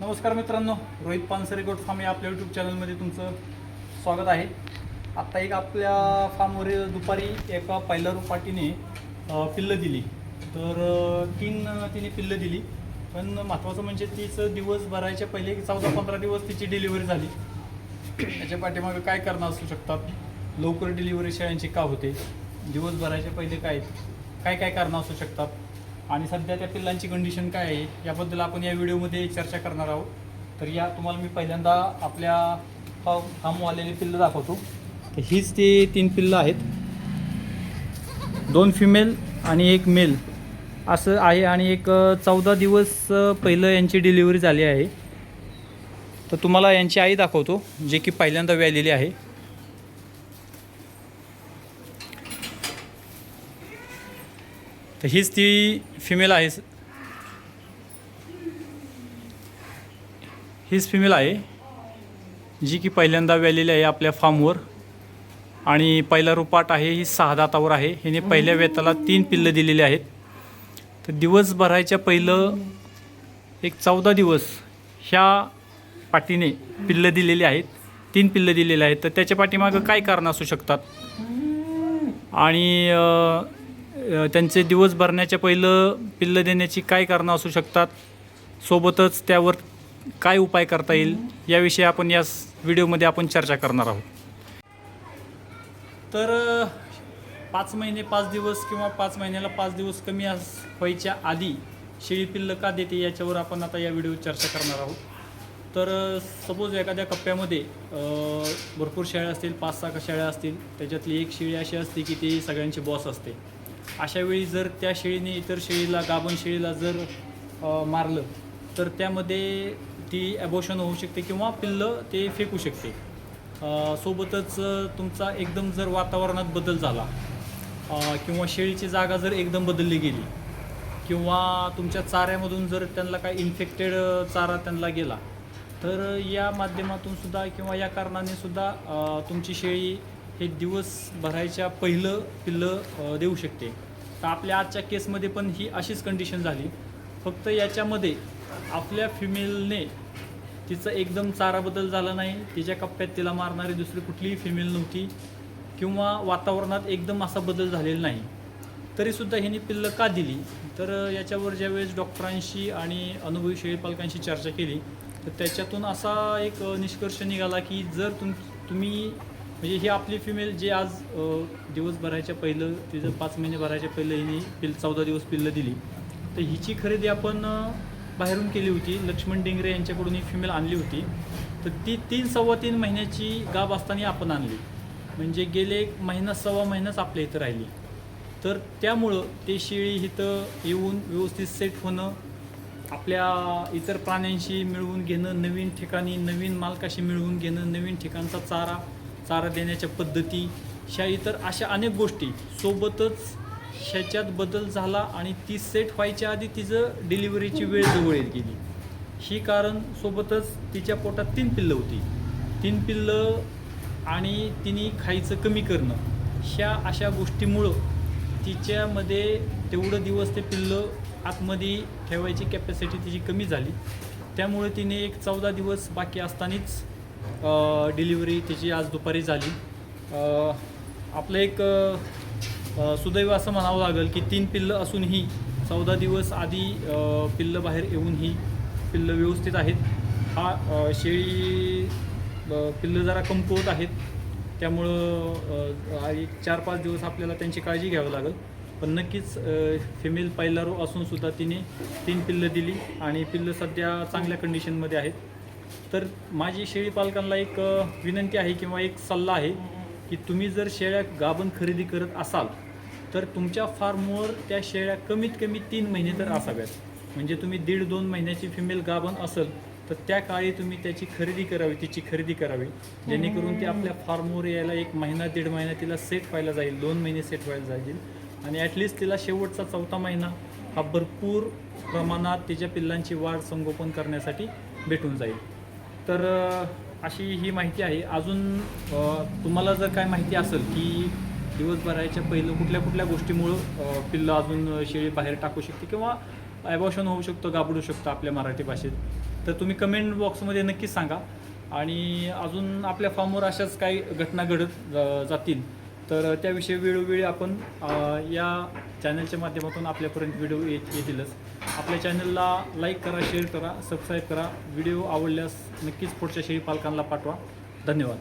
नमस्कार मित्रांनो, Rohit Pansare goat farm या आपल्या यूट्यूब चॅनलमध्ये तुमचं स्वागत आहे. आत्ता एक आपल्या फार्मवर दुपारी एका पहिल्यारू पाटीने पिल्लं दिली. तर तिने पिल्लं दिली. पण महत्त्वाचं म्हणजे तिचं दिवस भरायच्या पहिले 14-15 दिवस तिची डिलिव्हरी झाली. त्याच्या पाठीमागे काय कारणं असू शकतात, लवकर डिलिव्हरी शेळ्यांची का होते, दिवस भरायच्या पहिले काय काय कारणं असू शकतात आणि सध्या त्या पिल्लांची कंडिशन काय आहे याबद्दल आपण या व्हिडिओमध्ये चर्चा करणार आहोत. तर या तुम्हाला मी पहिल्यांदा आपल्या फार्म आलेली पिल्लं दाखवतो. तर हीच ते 3 पिल्लं आहेत, 2 फिमेल आणि 1 मेल असं आहे. आणि एक 14 दिवस पहिलं यांची डिलिव्हरी झाली आहे. तर तुम्हाला यांची आई दाखवतो, जे की पहिल्यांदा व्यालेली आहे. तर हीच ती फिमेल आहे, हीच फिमेल आहे जी की पहिल्यांदा व्यालेली आहे आपल्या फार्मवर. आणि पहिला रुपाट आहे, ही 6 दातावर आहे. हिने पहिल्या वेताला 3 पिल्लं दिलेली आहेत. तर दिवस भरायच्या पहिलं एक 14 दिवस ह्या पाटीने पिल्लं दिलेली आहेत, 3 पिल्लं दिलेली आहेत. तर त्याच्या पाठीमागं काय कारण असू शकतात आणि त्यांचे दिवस भरण्याच्या पहिलं पिल्लं देण्याची काय कारणं असू शकतात, सोबतच त्यावर काय उपाय करता येईल याविषयी आपण या व्हिडिओमध्ये आपण चर्चा करणार आहोत. तर 5 महिने 5 दिवस किंवा 5 महिन्याला 5 दिवस कमी व्हायच्या आधी शेळी पिल्लं का देते याच्यावर आपण आता या व्हिडिओत चर्चा करणार आहोत. तर सपोज एखाद्या कप्प्यामध्ये भरपूर शेळ्या असतील, 5-6 शेळ्या असतील, त्याच्यातली एक शेळी अशी असते की ती सगळ्यांची बॉस असते. अशावेळी जर त्या शेळीने इतर शेळीला, गाभण शेळीला जर मारलं तर त्यामध्ये ती ॲबॉर्शन होऊ शकते किंवा पिल्लं ते फेकू शकते. सोबतच तुमचा एकदम जर वातावरणात बदल झाला किंवा शेळीची जागा जर एकदम बदलली गेली किंवा तुमच्या चाऱ्यामधून जर त्यांना काही इन्फेक्टेड चारा त्यांना गेला तर या माध्यमातून सुद्धा किंवा या कारणाने सुद्धा तुमची शेळी हे दिवस भरायच्या पहिलं पिल्लं देऊ शकते. तर आपल्या आजच्या केसमध्ये पण ही अशीच कंडिशन झाली. फक्त याच्यामध्ये आपल्या फिमेलने तिचा एकदम चारा बदल झाला नाही, तिच्या कप्प्यात तिला मारणारी दुसरी कुठलीही फिमेल नव्हती किंवा वातावरणात एकदम असा बदल झालेला नाही, तरीसुद्धा हिने पिल्लं का दिली. तर याच्यावर ज्यावेळेस डॉक्टरांशी आणि अनुभवी शेळीपालकांशी चर्चा केली तर त्याच्यातून असा एक निष्कर्ष निघाला की जर तुम्ही म्हणजे ही आपली फिमेल जे आज दिवस भरायच्या पहिलं, तिचं 5 महिने भरायच्या पहिलं हिने 14 दिवस पिल्लं दिली. तर हिची खरेदी आपण बाहेरून केली होती. लक्ष्मण डिंगरे यांच्याकडून ही फिमेल आणली होती. तर ती 3-3.25 महिन्याची गाभ असताना आपण आणली, म्हणजे गेले 1-1.25 महिनाच आपल्या इथं राहिली. तर त्यामुळं ते शेळी इथं येऊन व्यवस्थित सेट होणं, आपल्या इतर प्राण्यांशी मिळवून घेणं, नवीन ठिकाणी नवीन मालकाशी मिळवून घेणं, नवीन ठिकाणचा चारा देण्याच्या पद्धती, ह्या इतर अशा अनेक गोष्टी सोबतच ह्याच्यात बदल झाला. आणि ती सेट व्हायच्या आधी तिचं डिलिव्हरीची वेळ जवळ येत गेली. ही कारण सोबतच तिच्या पोटात 3 पिल्लं होती, 3 पिल्लं आणि तिने खायचं कमी करणं, ह्या अशा गोष्टीमुळं तिच्यामध्ये तेवढं दिवस ते पिल्लं आतमध्ये ठेवायची कॅपॅसिटी तिची कमी झाली. त्यामुळे तिने एक 14 दिवस बाकी असतानाच डिलिव्हरी तिची आज दुपारी झाली. आपलं एक सुदैव असं म्हणावं लागेल की 3 पिल्लं असूनही 14 दिवस आधी पिल्लं बाहेर येऊन ही पिल्लं व्यवस्थित आहेत. शेळी पिल्लं जरा कमकुवत आहेत, त्यामुळं 4-5 दिवस आपल्याला त्यांची काळजी घ्यावी लागेल. पण नक्कीच फिमेल पहिला रो असूनसुद्धा तिने 3 पिल्लं दिली आणि पिल्लं सध्या चांगल्या कंडिशनमध्ये आहेत. तर माझी शेळीपालकांना एक विनंती आहे किंवा एक सल्ला आहे की तुम्ही जर शेळ्या गाभण खरेदी करत असाल तर तुमच्या फार्मवर त्या शेळ्या कमीत कमी 3 महिने तर असाव्यात. म्हणजे तुम्ही 1.5-2 महिन्याची फिमेल गाभण असेल तर त्या काळी तुम्ही त्याची खरेदी करावी, तिची खरेदी करावी, जेणेकरून ती आपल्या फार्मवर यायला 1 महिना 1.5 महिना तिला सेट व्हायला जाईल, 2 महिने सेट व्हायला जाईल आणि ॲटलिस्ट तिला शेवटचा 4था महिना हा भरपूर प्रमाणात तिच्या पिल्लांची वाढ संगोपन करण्यासाठी भेटून जाईल. तर अशी ही माहिती आहे. अजून तुम्हाला जर काय माहिती असेल की दिवस भरायच्या पहिलं कुठल्या कुठल्या गोष्टीमुळं पिल्लं अजून शेळी बाहेर टाकू शकते किंवा ॲबॉर्शन होऊ शकतं, गाबडू शकतं आपल्या मराठी भाषेत, तर तुम्ही कमेंट बॉक्समध्ये नक्कीच सांगा. आणि अजून आपल्या फार्मवर अशाच काही घटना घडत जातील तर त्याविषयी वेळोवेळी आपण या चॅनलच्या माध्यमातून आपल्यापर्यंत व्हिडिओ येतीलच. आपल्या चॅनलला लाईक करा, शेअर करा, सबस्क्राईब करा. व्हिडिओ आवडल्यास नक्कीच पुढच्या शेळी पालकांना पाठवा. धन्यवाद.